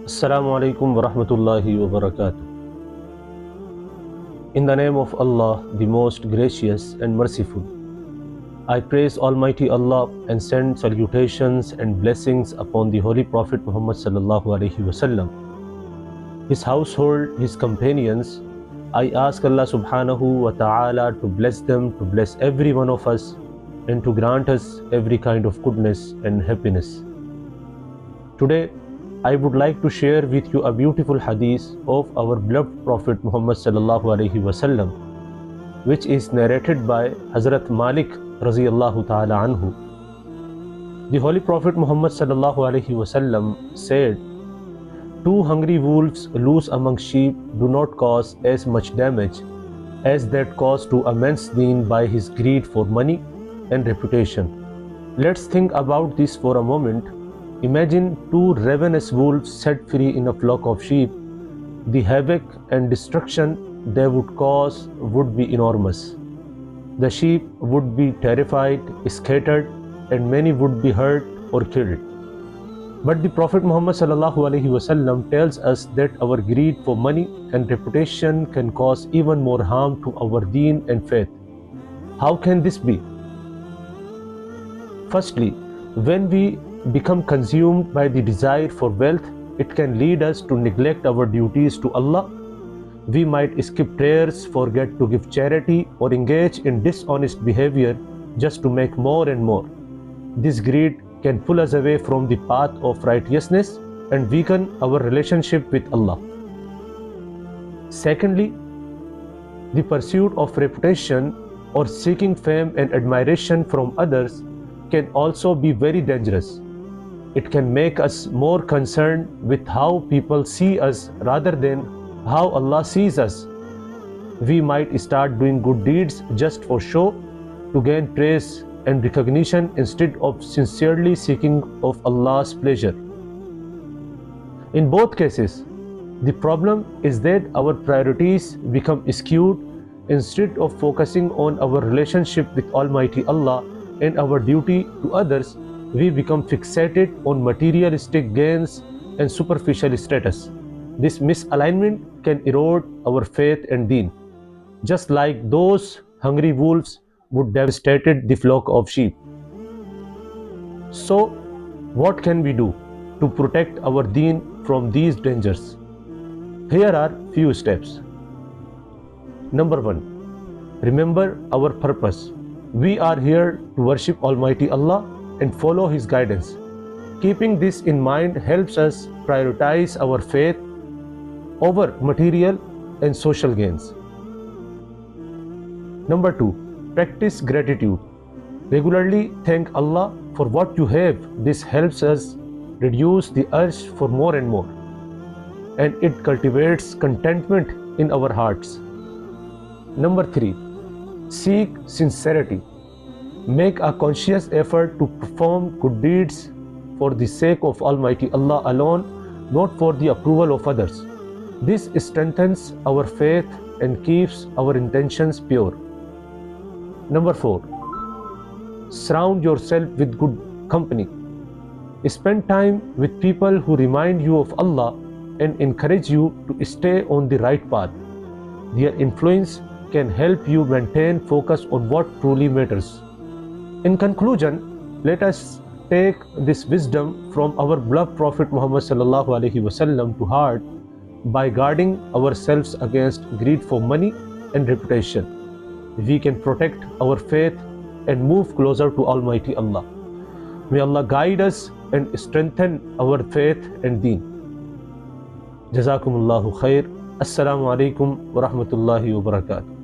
Assalamu alaikum wa rahmatullahi wa barakatuh. In the name of Allah, the most gracious and merciful, I praise Almighty Allah and send salutations and blessings upon the Holy Prophet Muhammad sallallahu alaihi wasallam, his household, his companions. I ask Allah subhanahu wa ta'ala to bless them, to bless every one of us, and to grant us every kind of goodness and happiness. Today, I would like to share with you a beautiful hadith of our beloved Prophet Muhammad sallallahu alaihi wasallam, which is narrated by Hazrat Malik raziyallahu ta'ala anhu. The Holy Prophet Muhammad sallallahu alaihi wasallam said, "Two hungry wolves loose among sheep do not cause as much damage as that caused to a man's deen by his greed for money and reputation." Let's think about this for a moment. Imagine two ravenous wolves set free in a flock of sheep. The havoc and destruction they would cause would be enormous. The sheep would be terrified, scattered, and many would be hurt or killed. But the Prophet Muhammad sallallahu alaihi wasallam tells us that our greed for money and reputation can cause even more harm to our deen and faith. How can this be? Firstly, when we become consumed by the desire for wealth, it can lead us to neglect our duties to Allah. We might skip prayers, forget to give charity, or engage in dishonest behavior just to make more and more. This greed can pull us away from the path of righteousness and weaken our relationship with Allah. Secondly, the pursuit of reputation or seeking fame and admiration from others can also be very dangerous. It can make us more concerned with how people see us rather than how Allah sees us. We might start doing good deeds just for show, to gain praise and recognition instead of sincerely seeking of Allah's pleasure. In both cases, the problem is that our priorities become skewed. Instead of focusing on our relationship with Almighty Allah and our duty to others, we become fixated on materialistic gains and superficial status. This misalignment can erode our faith and deen, just like those hungry wolves would devastate the flock of sheep. So, what can we do to protect our deen from these dangers? Here are few steps. Number 1. Remember our purpose. We are here to worship Almighty Allah and follow His guidance. Keeping this in mind helps us prioritize our faith over material and social gains. Number 2, practice gratitude. Regularly thank Allah for what you have. This helps us reduce the urge for more and more, and it cultivates contentment in our hearts. Number 3, seek sincerity. Make a conscious effort to perform good deeds for the sake of Almighty Allah alone, not for the approval of others. This strengthens our faith and keeps our intentions pure. Number 4, surround yourself with good company. Spend time with people who remind you of Allah and encourage you to stay on the right path. Their influence can help you maintain focus on what truly matters. In conclusion, let us take this wisdom from our beloved Prophet Muhammad sallallahu alaihi wasallam to heart by guarding ourselves against greed for money and reputation. We can protect our faith and move closer to Almighty Allah. May Allah guide us and strengthen our faith and deen. Jazakumullahu khair. Assalamu alaikum wa rahmatullahi wa barakatuh.